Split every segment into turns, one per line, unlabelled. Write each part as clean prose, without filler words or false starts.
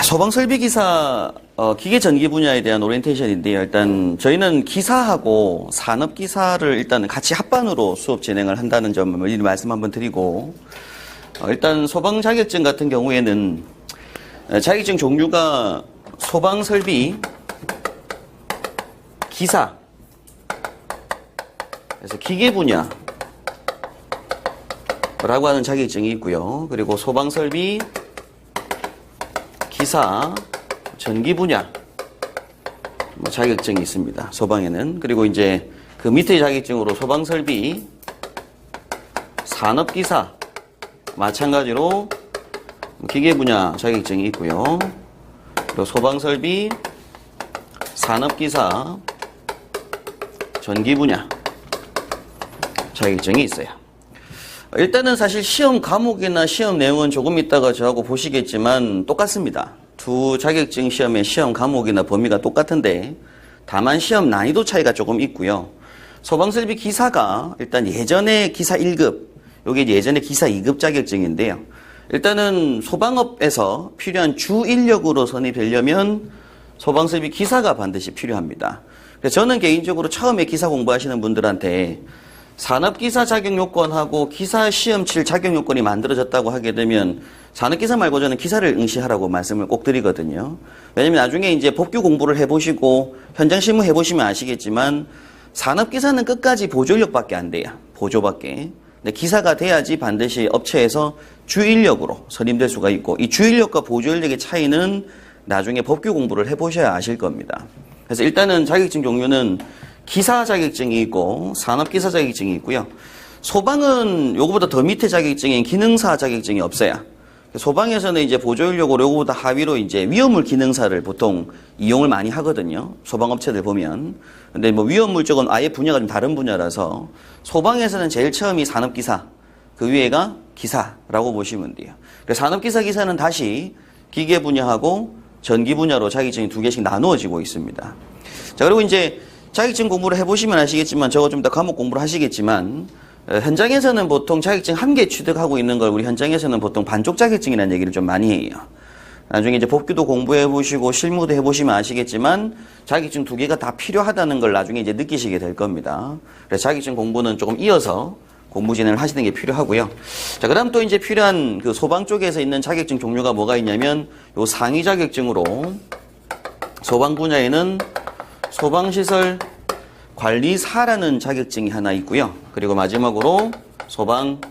소방설비기사 기계전기 분야에 대한 오리엔테이션인데요. 일단 저희는 기사하고 산업기사를 일단 같이 합반으로 수업 진행을 한다는 점을 미리 말씀 한번 드리고, 일단 소방 자격증 같은 경우에는 자격증 종류가 소방설비 기사, 그래서 기계 분야라고 하는 자격증이 있고요. 그리고 소방설비 기사, 전기 분야 자격증이 있습니다. 소방에는. 그리고 이제 그 밑에 자격증으로 소방설비, 산업기사, 마찬가지로 기계 분야 자격증이 있고요. 그리고 소방설비, 산업기사, 전기 분야 자격증이 있어요. 일단은 사실 시험 과목이나 시험 내용은 조금 이따가 저하고 보시겠지만 똑같습니다. 두 자격증 시험의 시험 과목이나 범위가 똑같은데 다만 시험 난이도 차이가 조금 있고요. 소방설비 기사가 일단 예전에 기사 1급, 이게 예전에 기사 2급 자격증인데요. 일단은 소방업에서 필요한 주 인력으로 선입되려면 소방설비 기사가 반드시 필요합니다. 그래서 저는 개인적으로 처음에 기사 공부하시는 분들한테 산업기사 자격 요건하고 기사 시험 칠 자격 요건이 만들어졌다고 하게 되면 산업기사 말고 저는 기사를 응시하라고 말씀을 꼭 드리거든요. 왜냐면 나중에 이제 법규 공부를 해보시고 현장 실무 해보시면 아시겠지만 산업기사는 끝까지 보조인력밖에 안 돼요. 보조밖에. 근데 기사가 돼야지 반드시 업체에서 주인력으로 선임될 수가 있고, 이 주인력과 보조인력의 차이는 나중에 법규 공부를 해보셔야 아실 겁니다. 그래서 일단은 자격증 종류는 기사 자격증이 있고 산업기사 자격증이 있고요. 소방은 요거보다 더 밑에 자격증인 기능사 자격증이 없어요. 소방에서는 이제 보조인력으로 요거보다 하위로 이제 위험물 기능사를 보통 이용을 많이 하거든요. 소방업체들 보면. 근데 뭐 위험물 쪽은 아예 분야가 좀 다른 분야라서 소방에서는 제일 처음이 산업기사, 그 위에가 기사라고 보시면 돼요. 그래서 산업기사 기사는 다시 기계 분야하고 전기 분야로 자격증이 두 개씩 나누어지고 있습니다. 자, 그리고 이제 자격증 공부를 해보시면 아시겠지만, 저거 좀 더 과목 공부를 하시겠지만, 현장에서는 보통 자격증 한 개 취득하고 있는 걸 우리 현장에서는 보통 반쪽 자격증이라는 얘기를 좀 많이 해요. 나중에 이제 법규도 공부해보시고 실무도 해보시면 아시겠지만, 자격증 두 개가 다 필요하다는 걸 나중에 이제 느끼시게 될 겁니다. 그래서 자격증 공부는 조금 이어서 공부 진행을 하시는 게 필요하고요. 자, 그 다음 또 이제 필요한 그 소방 쪽에서 있는 자격증 종류가 뭐가 있냐면, 요 상위 자격증으로 소방 분야에는 소방시설 관리사라는 자격증이 하나 있고요. 그리고 마지막으로 소방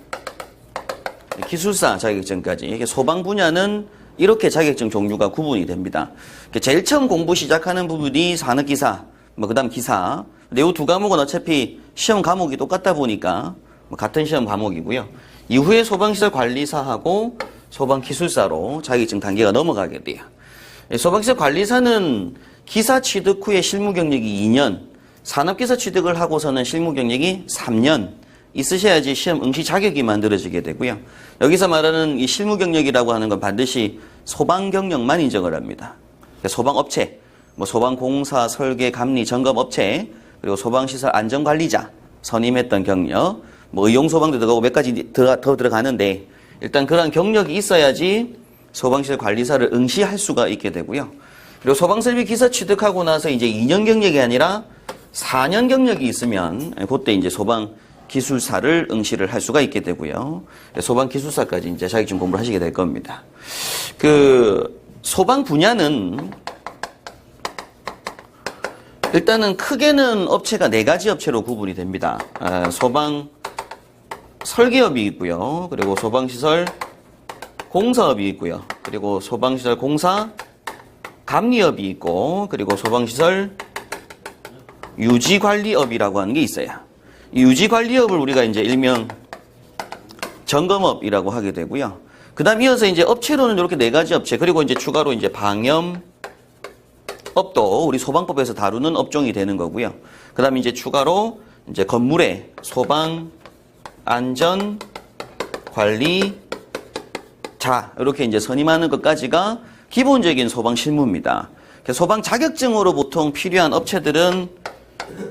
기술사 자격증까지. 소방 분야는 이렇게 자격증 종류가 구분이 됩니다. 제일 처음 공부 시작하는 부분이 산업기사, 그 다음 기사. 근데 이 두 과목은 어차피 시험 과목이 똑같다 보니까 같은 시험 과목이고요. 이후에 소방시설 관리사하고 소방기술사로 자격증 단계가 넘어가게 돼요. 소방시설 관리사는 기사 취득 후에 실무 경력이 2년, 산업기사 취득을 하고서는 실무 경력이 3년 있으셔야지 시험 응시 자격이 만들어지게 되고요. 여기서 말하는 이 실무 경력이라고 하는 건 반드시 소방 경력만 인정을 합니다. 소방업체, 소방공사, 설계, 감리, 점검업체, 그리고 소방시설 안전관리자 선임했던 경력, 의용소방도 들어가고 몇 가지 더 들어가는데, 일단 그런 경력이 있어야지 소방시설 관리사를 응시할 수가 있게 되고요. 그리고 소방설비 기사 취득하고 나서 이제 2년 경력이 아니라 4년 경력이 있으면 그때 이제 소방기술사를 응시를 할 수가 있게 되고요. 소방기술사까지 이제 자격증 공부를 하시게 될 겁니다. 그 소방 분야는 일단은 크게는 업체가 4가지 업체로 구분이 됩니다. 소방 설계업이 있고요. 그리고 소방시설 공사업이 있고요. 그리고 소방시설 공사 감리업이 있고, 그리고 소방시설 유지관리업이라고 하는 게 있어요. 이 유지관리업을 우리가 이제 일명 점검업이라고 하게 되고요. 그 다음 이어서 이제 업체로는 이렇게 4가지 업체, 그리고 이제 추가로 이제 방염업도 우리 소방법에서 다루는 업종이 되는 거고요. 그 다음 이제 추가로 이제 건물의 소방, 안전, 관리, 자, 이렇게 이제 선임하는 것까지가 기본적인 소방 실무입니다. 소방 자격증으로 보통 필요한 업체들은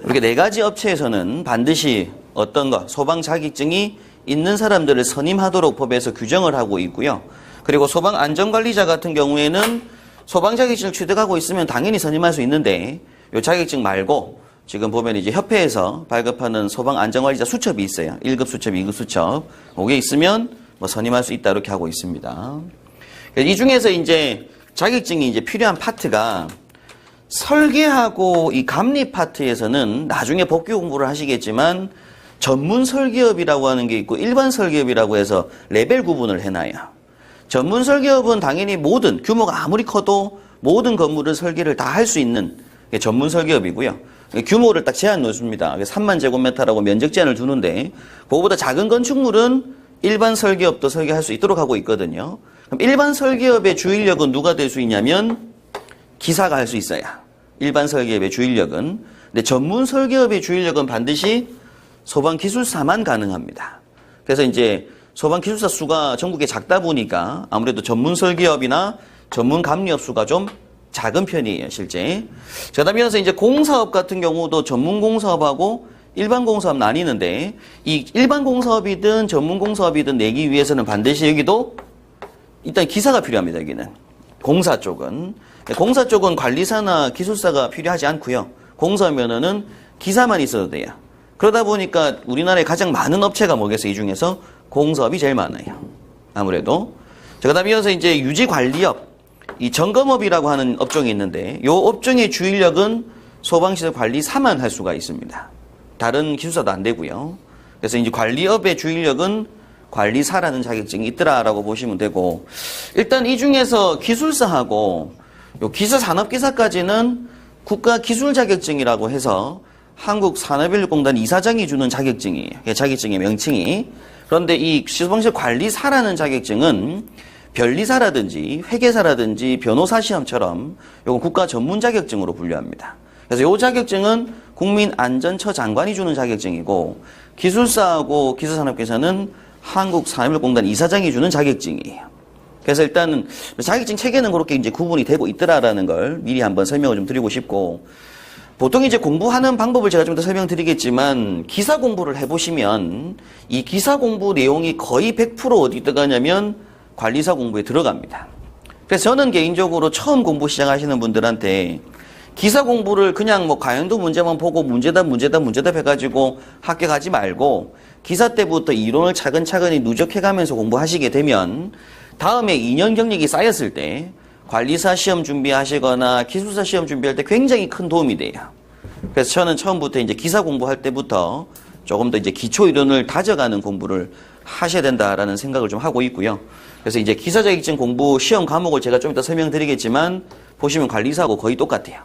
이렇게 4가지 업체에서는 반드시 어떤 거, 소방 자격증이 있는 사람들을 선임하도록 법에서 규정을 하고 있고요. 그리고 소방 안전관리자 같은 경우에는 소방 자격증을 취득하고 있으면 당연히 선임할 수 있는데 요 자격증 말고 지금 보면 이제 협회에서 발급하는 소방 안전관리자 수첩이 있어요. 1급 수첩, 2급 수첩. 그게 있으면 뭐 선임할 수 있다 이렇게 하고 있습니다. 이 중에서 이제 자격증이 이제 필요한 파트가 설계하고 이 감리 파트에서는 나중에 복귀 공부를 하시겠지만 전문 설계업이라고 하는 게 있고 일반 설계업이라고 해서 레벨 구분을 해놔요. 전문 설계업은 당연히 모든 규모가 아무리 커도 모든 건물을 설계를 다 할 수 있는 게 전문 설계업이고요. 규모를 딱 제한 놓습니다. 3만 제곱미터라고 면적 제한을 두는데 그거보다 작은 건축물은 일반 설계업도 설계할 수 있도록 하고 있거든요. 그럼 일반 설계업의 주 인력은 누가 될 수 있냐면 기사가 할 수 있어야. 일반 설계업의 주 인력은. 근데 전문 설계업의 주 인력은 반드시 소방기술사만 가능합니다. 그래서 이제 소방기술사 수가 전국에 작다 보니까 아무래도 전문 설계업이나 전문 감리업 수가 좀 작은 편이에요, 실제. 자, 그다음에 이제 공사업 같은 경우도 전문 공사업하고 일반 공사업 나뉘는데 이 일반 공사업이든 전문 공사업이든 내기 위해서는 반드시 여기도 일단 기사가 필요합니다, 여기는. 공사 쪽은. 공사 쪽은 관리사나 기술사가 필요하지 않고요. 공사면허는 기사만 있어도 돼요. 그러다 보니까 우리나라에 가장 많은 업체가 뭐겠어요? 이 중에서 공사업이 제일 많아요. 아무래도. 자, 그다음에 이어서 이제 유지관리업. 이 점검업이라고 하는 업종이 있는데 이 업종의 주 인력은 소방시설 관리사만 할 수가 있습니다. 다른 기술사도 안 되고요. 그래서 이제 관리업의 주 인력은 관리사라는 자격증이 있더라라고 보시면 되고 일단 이 중에서 기술사하고 요 기사산업기사까지는 국가기술자격증이라고 해서 한국산업인력공단 이사장이 주는 자격증이에요. 자격증의 명칭이. 그런데 이 소방시설 관리사라는 자격증은 변리사라든지 회계사라든지 변호사 시험처럼 요건 국가 전문 자격증으로 분류합니다. 그래서 요 자격증은 국민안전처 장관이 주는 자격증이고 기술사하고 기술산업기사는 한국산업인력공단 이사장이 주는 자격증이에요. 그래서 일단은 자격증 체계는 그렇게 이제 구분이 되고 있더라라는 걸 미리 한번 설명을 좀 드리고 싶고 보통 이제 공부하는 방법을 제가 좀 더 설명드리겠지만 기사 공부를 해보시면 이 기사 공부 내용이 거의 100% 어디 들어가냐면 관리사 공부에 들어갑니다. 그래서 저는 개인적으로 처음 공부 시작하시는 분들한테 기사 공부를 그냥 뭐 가연도 문제만 보고 문제답 해가지고 학교 가지 말고 기사 때부터 이론을 차근차근히 누적해가면서 공부하시게 되면 다음에 2년 경력이 쌓였을 때 관리사 시험 준비하시거나 기술사 시험 준비할 때 굉장히 큰 도움이 돼요. 그래서 저는 처음부터 이제 기사 공부할 때부터 조금 더 이제 기초 이론을 다져가는 공부를 하셔야 된다라는 생각을 좀 하고 있고요. 그래서 이제 기사 자격증 공부 시험 과목을 제가 좀 이따 설명드리겠지만 보시면 관리사하고 거의 똑같아요.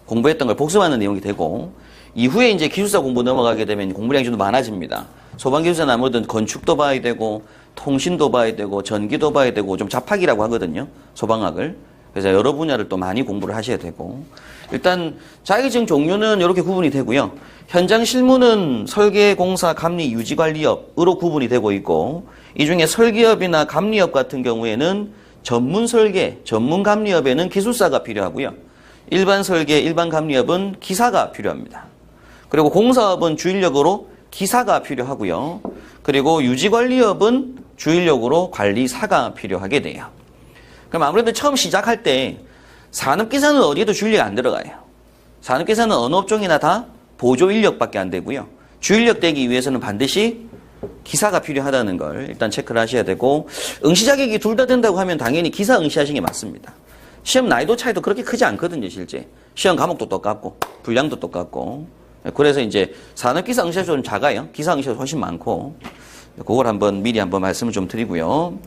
공부했던 걸 복습하는 내용이 되고 이후에 이제 기술사 공부 넘어가게 되면 공부량이 좀 많아집니다. 소방기술사는 아무래도 건축도 봐야 되고 통신도 봐야 되고 전기도 봐야 되고 좀 잡학이라고 하거든요. 소방학을. 그래서 여러 분야를 또 많이 공부를 하셔야 되고 일단 자격증 종류는 이렇게 구분이 되고요. 현장 실무는 설계, 공사, 감리, 유지관리업으로 구분이 되고 있고 이 중에 설계업이나 감리업 같은 경우에는 전문 설계, 전문 감리업에는 기술사가 필요하고요. 일반 설계, 일반 감리업은 기사가 필요합니다. 그리고 공사업은 주인력으로 기사가 필요하고요. 그리고 유지관리업은 주인력으로 관리사가 필요하게 돼요. 그럼 아무래도 처음 시작할 때 산업기사는 어디에도 주인력이 안 들어가요. 산업기사는 어느 업종이나 다 보조인력밖에 안 되고요. 주인력 되기 위해서는 반드시 기사가 필요하다는 걸 일단 체크를 하셔야 되고 응시 자격이 둘 다 된다고 하면 당연히 기사 응시하시는 게 맞습니다. 시험 난이도 차이도 그렇게 크지 않거든요, 실제. 시험 과목도 똑같고 분량도 똑같고 그래서 이제 산업기사 응시가 좀 작아요. 기사 응시가 훨씬 많고 그걸 한번 미리 한번 말씀을 좀 드리고요.